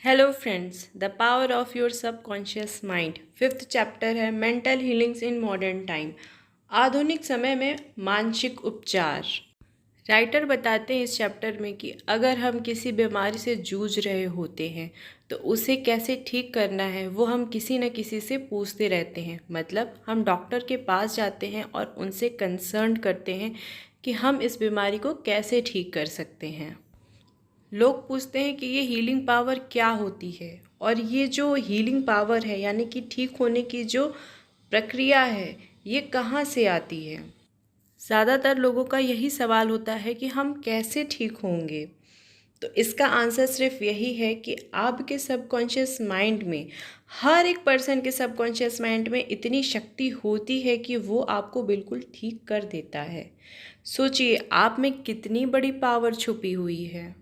Hello friends, the power of your subconscious mind. Fifth chapter है mental healings in modern time. आधुनिक समय में मानसिक उपचार। राइटर बताते हैं इस चैप्टर में कि अगर हम किसी बीमारी से जूझ रहे होते हैं तो उसे कैसे ठीक करना है वो हम किसी न किसी से पूछते रहते हैं। मतलब हम डॉक्टर के पास जाते हैं और उनसे कंसर्न करते हैं कि हम इस बीमारी को कैसे ठीक कर सकते हैं। लोग पूछते हैं कि ये हीलिंग पावर क्या होती है और ये जो हीलिंग पावर है यानी कि ठीक होने की जो प्रक्रिया है ये कहाँ से आती है। ज़्यादातर लोगों का यही सवाल होता है कि हम कैसे ठीक होंगे। तो इसका आंसर सिर्फ यही है कि आपके सबकॉन्शियस माइंड में, हर एक पर्सन के सबकॉन्शियस माइंड में इतनी शक्ति होती है कि वो आपको बिल्कुल ठीक कर देता है। सोचिए आप में कितनी बड़ी पावर छुपी हुई है।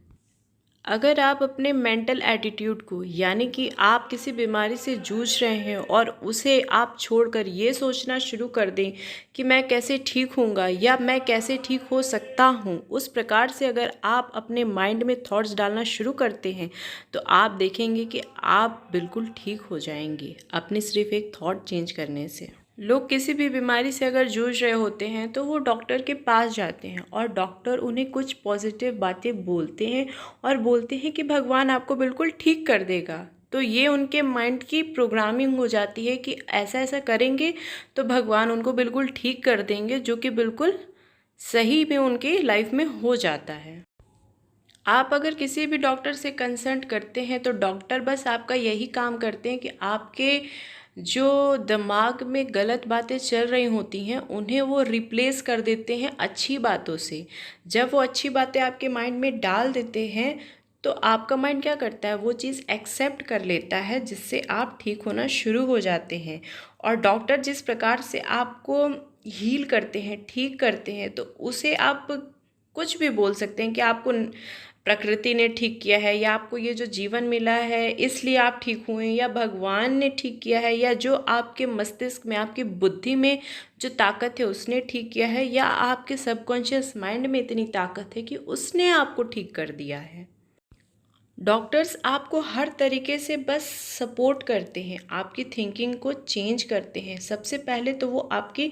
अगर आप अपने मेंटल एटीट्यूड को यानी कि आप किसी बीमारी से जूझ रहे हैं और उसे आप छोड़कर ये सोचना शुरू कर दें कि मैं कैसे ठीक होऊंगा या मैं कैसे ठीक हो सकता हूँ, उस प्रकार से अगर आप अपने माइंड में थॉट्स डालना शुरू करते हैं तो आप देखेंगे कि आप बिल्कुल ठीक हो जाएंगे अपने सिर्फ एक थॉट चेंज करने से। लोग किसी भी बीमारी से अगर जूझ रहे होते हैं तो वो डॉक्टर के पास जाते हैं और डॉक्टर उन्हें कुछ पॉजिटिव बातें बोलते हैं और बोलते हैं कि भगवान आपको बिल्कुल ठीक कर देगा। तो ये उनके माइंड की प्रोग्रामिंग हो जाती है कि ऐसा ऐसा करेंगे तो भगवान उनको बिल्कुल ठीक कर देंगे, जो कि बिल्कुल सही में उनकी लाइफ में हो जाता है। आप अगर किसी भी डॉक्टर से कंसल्ट करते हैं तो डॉक्टर बस आपका यही काम करते हैं कि आपके जो दिमाग में गलत बातें चल रही होती हैं उन्हें वो रिप्लेस कर देते हैं अच्छी बातों से। जब वो अच्छी बातें आपके माइंड में डाल देते हैं तो आपका माइंड क्या करता है, वो चीज़ एक्सेप्ट कर लेता है, जिससे आप ठीक होना शुरू हो जाते हैं। और डॉक्टर जिस प्रकार से आपको हील करते हैं, ठीक करते हैं, तो उसे आप कुछ भी बोल सकते हैं कि आपको प्रकृति ने ठीक किया है, या आपको ये जो जीवन मिला है इसलिए आप ठीक हुए, या भगवान ने ठीक किया है, या जो आपके मस्तिष्क में, आपकी बुद्धि में जो ताकत है उसने ठीक किया है, या आपके सबकॉन्शियस माइंड में इतनी ताकत है कि उसने आपको ठीक कर दिया है। डॉक्टर्स आपको हर तरीके से बस सपोर्ट करते हैं, आपकी थिंकिंग को चेंज करते हैं। सबसे पहले तो वो आपकी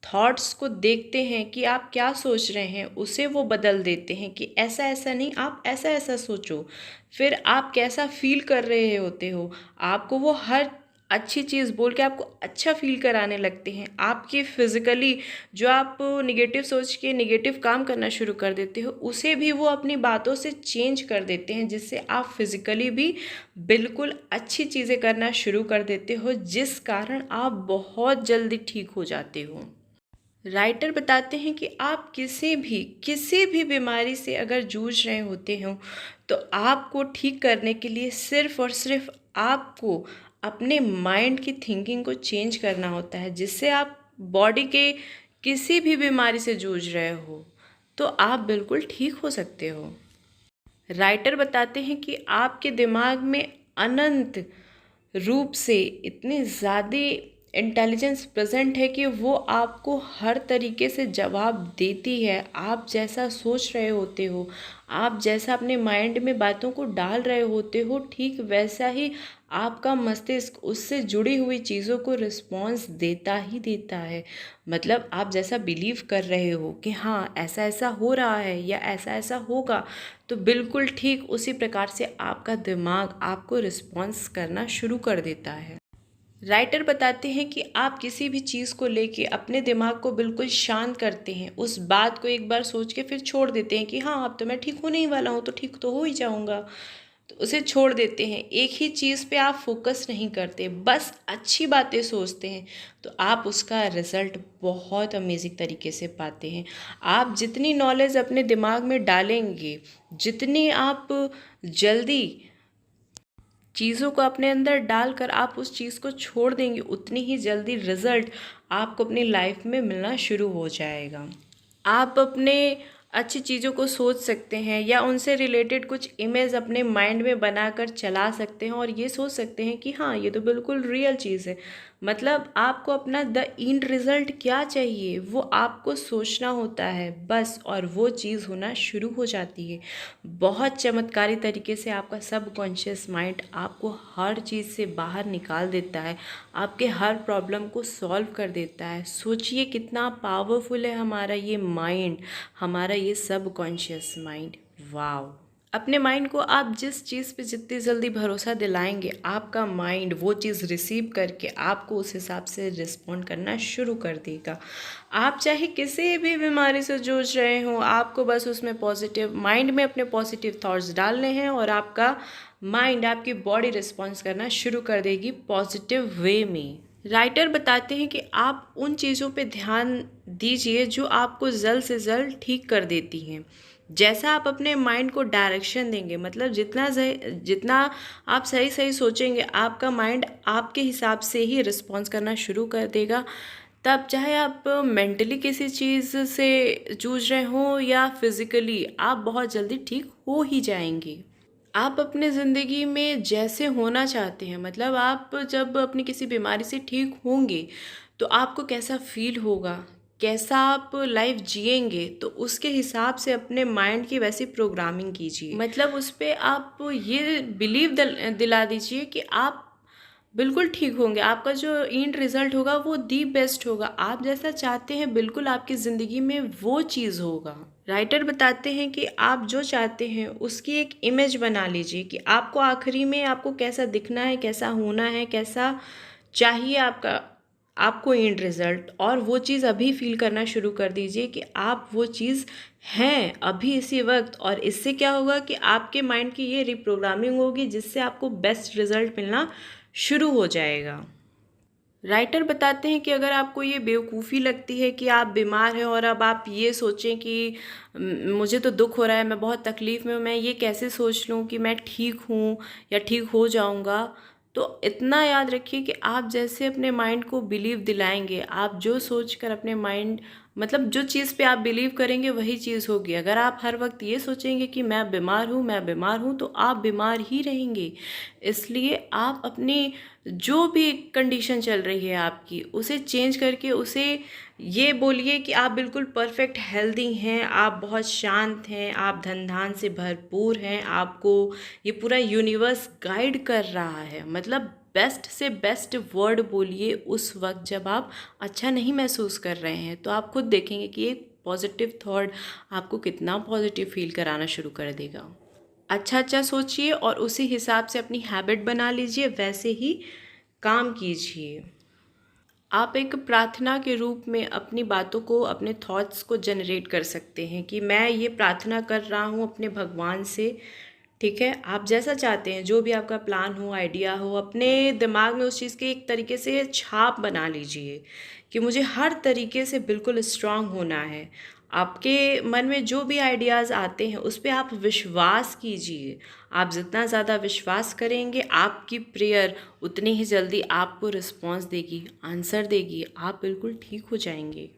थॉट्स को देखते हैं कि आप क्या सोच रहे हैं, उसे वो बदल देते हैं कि ऐसा ऐसा नहीं, आप ऐसा ऐसा सोचो। फिर आप कैसा फील कर रहे होते हो, आपको वो हर अच्छी चीज़ बोल के आपको अच्छा फील कराने लगते हैं। आपके फिज़िकली जो आप निगेटिव सोच के निगेटिव काम करना शुरू कर देते हो उसे भी वो अपनी बातों से चेंज कर देते हैं, जिससे आप फिज़िकली भी बिल्कुल अच्छी चीज़ें करना शुरू कर देते हो, जिस कारण आप बहुत जल्दी ठीक हो जाते हो। राइटर बताते हैं कि आप किसी भी बीमारी से अगर जूझ रहे होते हो तो आपको ठीक करने के लिए सिर्फ और सिर्फ आपको अपने माइंड की थिंकिंग को चेंज करना होता है, जिससे आप बॉडी के किसी भी बीमारी से जूझ रहे हो तो आप बिल्कुल ठीक हो सकते हो। राइटर बताते हैं कि आपके दिमाग में अनंत रूप से इतनी ज़्यादा इंटेलिजेंस प्रेजेंट है कि वो आपको हर तरीके से जवाब देती है। आप जैसा सोच रहे होते हो, आप जैसा अपने माइंड में बातों को डाल रहे होते हो, ठीक वैसा ही आपका मस्तिष्क उससे जुड़ी हुई चीज़ों को रिस्पॉन्स देता ही देता है। मतलब आप जैसा बिलीव कर रहे हो कि हाँ ऐसा ऐसा हो रहा है या ऐसा ऐसा होगा, तो बिल्कुल ठीक उसी प्रकार से आपका दिमाग आपको रिस्पॉन्स करना शुरू कर देता है। राइटर बताते हैं कि आप किसी भी चीज़ को लेके अपने दिमाग को बिल्कुल शांत करते हैं, उस बात को एक बार सोच के फिर छोड़ देते हैं कि हाँ अब तो मैं ठीक होने ही वाला हूँ, तो ठीक तो हो ही जाऊँगा, तो उसे छोड़ देते हैं। एक ही चीज़ पे आप फोकस नहीं करते, बस अच्छी बातें सोचते हैं, तो आप उसका रिज़ल्ट बहुत अमेजिंग तरीके से पाते हैं। आप जितनी नॉलेज अपने दिमाग में डालेंगे, जितनी आप जल्दी चीज़ों को अपने अंदर डालकर आप उस चीज़ को छोड़ देंगे, उतनी ही जल्दी रिज़ल्ट आपको अपनी लाइफ में मिलना शुरू हो जाएगा। आप अपने अच्छी चीज़ों को सोच सकते हैं या उनसे रिलेटेड कुछ इमेज अपने माइंड में बनाकर चला सकते हैं और ये सोच सकते हैं कि हाँ ये तो बिल्कुल रियल चीज़ है। मतलब आपको अपना द एंड रिज़ल्ट क्या चाहिए वो आपको सोचना होता है बस, और वो चीज़ होना शुरू हो जाती है। बहुत चमत्कारी तरीके से आपका सबकॉन्शियस माइंड आपको हर चीज़ से बाहर निकाल देता है, आपके हर प्रॉब्लम को सॉल्व कर देता है। सोचिए कितना पावरफुल है हमारा ये माइंड, हमारा ये सबकॉन्शियस माइंड। वाओ! अपने माइंड को आप जिस चीज़ पे जितनी जल्दी भरोसा दिलाएंगे, आपका माइंड वो चीज़ रिसीव करके आपको उस हिसाब से रिस्पॉन्ड करना शुरू कर देगा। आप चाहे किसी भी बीमारी से जूझ रहे हो, आपको बस उसमें पॉजिटिव माइंड में अपने पॉजिटिव थॉट्स डालने हैं और आपका माइंड, आपकी बॉडी रिस्पॉन्स करना शुरू कर देगी पॉजिटिव वे में। राइटर बताते हैं कि आप उन चीज़ों पे ध्यान दीजिए जो आपको जल्द से जल्द ठीक कर देती हैं। जैसा आप अपने माइंड को डायरेक्शन देंगे, मतलब जितना आप सही सही सोचेंगे, आपका माइंड आपके हिसाब से ही रिस्पॉन्स करना शुरू कर देगा। तब चाहे आप मेंटली किसी चीज़ से जूझ रहे हो या फिज़िकली, आप बहुत जल्दी ठीक हो ही जाएंगे। आप अपने ज़िंदगी में जैसे होना चाहते हैं, मतलब आप जब अपनी किसी बीमारी से ठीक होंगे तो आपको कैसा फील होगा, कैसा आप लाइफ जिएंगे, तो उसके हिसाब से अपने माइंड की वैसी प्रोग्रामिंग कीजिए। मतलब उस पर आप ये बिलीव दिला दीजिए कि आप बिल्कुल ठीक होंगे, आपका जो एंड रिज़ल्ट होगा वो दी बेस्ट होगा। आप जैसा चाहते हैं बिल्कुल आपकी ज़िंदगी में वो चीज़ होगा। राइटर बताते हैं कि आप जो चाहते हैं उसकी एक इमेज बना लीजिए कि आपको आखिरी में आपको कैसा दिखना है, कैसा होना है, कैसा चाहिए आपको एंड रिज़ल्ट, और वो चीज़ अभी फील करना शुरू कर दीजिए कि आप वो चीज़ हैं अभी इसी वक्त। और इससे क्या होगा कि आपके माइंड की ये रिप्रोग्रामिंग होगी जिससे आपको बेस्ट रिज़ल्ट मिलना शुरू हो जाएगा। राइटर बताते हैं कि अगर आपको ये बेवकूफ़ी लगती है कि आप बीमार हैं और अब आप ये सोचें कि मुझे तो दुख हो रहा है, मैं बहुत तकलीफ़ में हूँ, मैं ये कैसे सोच लूँ कि मैं ठीक हूँ या ठीक हो जाऊँगा, तो इतना याद रखिए कि आप जैसे अपने माइंड को बिलीव दिलाएंगे, आप जो सोच कर अपने माइंड, मतलब जो चीज़ पे आप बिलीव करेंगे वही चीज़ होगी। अगर आप हर वक्त ये सोचेंगे कि मैं बीमार हूँ, मैं बीमार हूँ, तो आप बीमार ही रहेंगे। इसलिए आप अपनी जो भी कंडीशन चल रही है आपकी, उसे चेंज करके उसे ये बोलिए कि आप बिल्कुल परफेक्ट हेल्दी हैं, आप बहुत शांत हैं, आप धन धान से भरपूर हैं, आपको ये पूरा यूनिवर्स गाइड कर रहा है। मतलब बेस्ट से बेस्ट वर्ड बोलिए उस वक्त जब आप अच्छा नहीं महसूस कर रहे हैं, तो आप खुद देखेंगे कि एक पॉजिटिव थॉट आपको कितना पॉजिटिव फील कराना शुरू कर देगा। अच्छा अच्छा सोचिए और उसी हिसाब से अपनी हैबिट बना लीजिए, वैसे ही काम कीजिए। आप एक प्रार्थना के रूप में अपनी बातों को, अपने थॉट्स को जनरेट कर सकते हैं कि मैं ये प्रार्थना कर रहा हूँ अपने भगवान से। ठीक है, आप जैसा चाहते हैं, जो भी आपका प्लान हो, आइडिया हो, अपने दिमाग में उस चीज़ की एक तरीके से छाप बना लीजिए कि मुझे हर तरीके से बिल्कुल स्ट्रांग होना है। आपके मन में जो भी आइडियाज़ आते हैं उस पर आप विश्वास कीजिए। आप जितना ज़्यादा विश्वास करेंगे, आपकी प्रेयर उतनी ही जल्दी आपको रिस्पॉन्स देगी, आंसर देगी, आप बिल्कुल ठीक हो जाएंगे।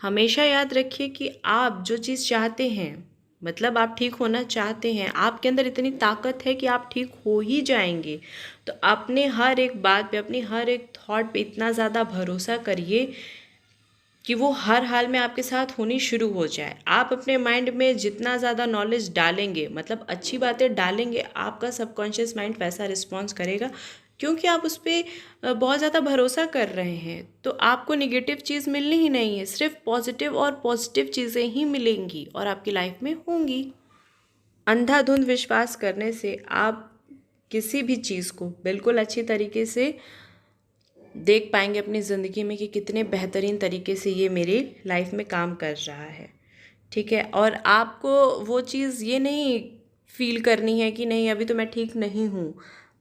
हमेशा याद रखिए कि आप जो चीज़ चाहते हैं, मतलब आप ठीक होना चाहते हैं, आपके अंदर इतनी ताकत है कि आप ठीक हो ही जाएंगे। तो अपने हर एक बात पे, अपनी हर एक थॉट पे इतना ज़्यादा भरोसा करिए कि वो हर हाल में आपके साथ होनी शुरू हो जाए। आप अपने माइंड में जितना ज़्यादा नॉलेज डालेंगे, मतलब अच्छी बातें डालेंगे, आपका सबकॉन्शियस माइंड वैसा रिस्पॉन्स करेगा, क्योंकि आप उस पर बहुत ज़्यादा भरोसा कर रहे हैं। तो आपको निगेटिव चीज़ मिलनी ही नहीं है, सिर्फ पॉजिटिव और पॉजिटिव चीज़ें ही मिलेंगी और आपकी लाइफ में होंगी। अंधाधुंध विश्वास करने से आप किसी भी चीज़ को बिल्कुल अच्छी तरीके से देख पाएंगे अपनी ज़िंदगी में कि कितने बेहतरीन तरीके से ये मेरी लाइफ में काम कर रहा है। ठीक है, और आपको वो चीज़ ये नहीं फील करनी है कि नहीं अभी तो मैं ठीक नहीं हूँ,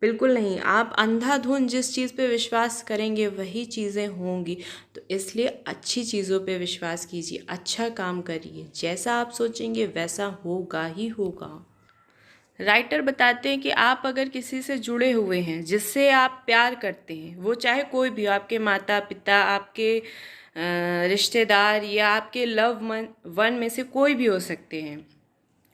बिल्कुल नहीं। आप अंधाधुंध जिस चीज़ पे विश्वास करेंगे वही चीज़ें होंगी। तो इसलिए अच्छी चीज़ों पे विश्वास कीजिए, अच्छा काम करिए, जैसा आप सोचेंगे वैसा होगा ही होगा। राइटर बताते हैं कि आप अगर किसी से जुड़े हुए हैं, जिससे आप प्यार करते हैं, वो चाहे कोई भी हो, आपके माता पिता, आपके रिश्तेदार या आपके वन में से कोई भी हो सकते हैं,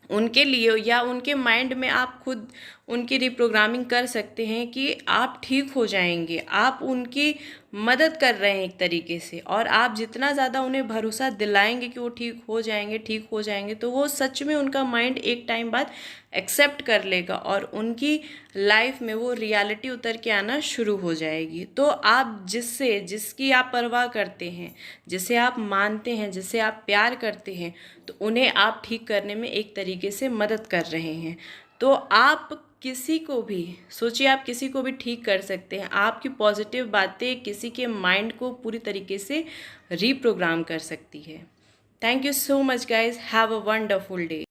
उनके लिए या उनके माइंड में आप खुद उनकी रिप्रोग्रामिंग कर सकते हैं कि आप ठीक हो जाएंगे। आप उनकी मदद कर रहे हैं एक तरीके से, और आप जितना ज़्यादा उन्हें भरोसा दिलाएंगे कि वो ठीक हो जाएंगे, ठीक हो जाएंगे, तो वो सच में उनका माइंड एक टाइम बाद एक्सेप्ट कर लेगा और उनकी लाइफ में वो रियलिटी उतर के आना शुरू हो जाएगी। तो आप जिसकी आप परवाह करते हैं, जिसे आप मानते हैं, जिसे आप प्यार करते हैं, तो उन्हें आप ठीक करने में एक तरीके से मदद कर रहे हैं। तो आप किसी को भी सोचिए, आप किसी को भी ठीक कर सकते हैं। आपकी पॉजिटिव बातें किसी के माइंड को पूरी तरीके से रीप्रोग्राम कर सकती है। Thank you so much guys, have a wonderful day.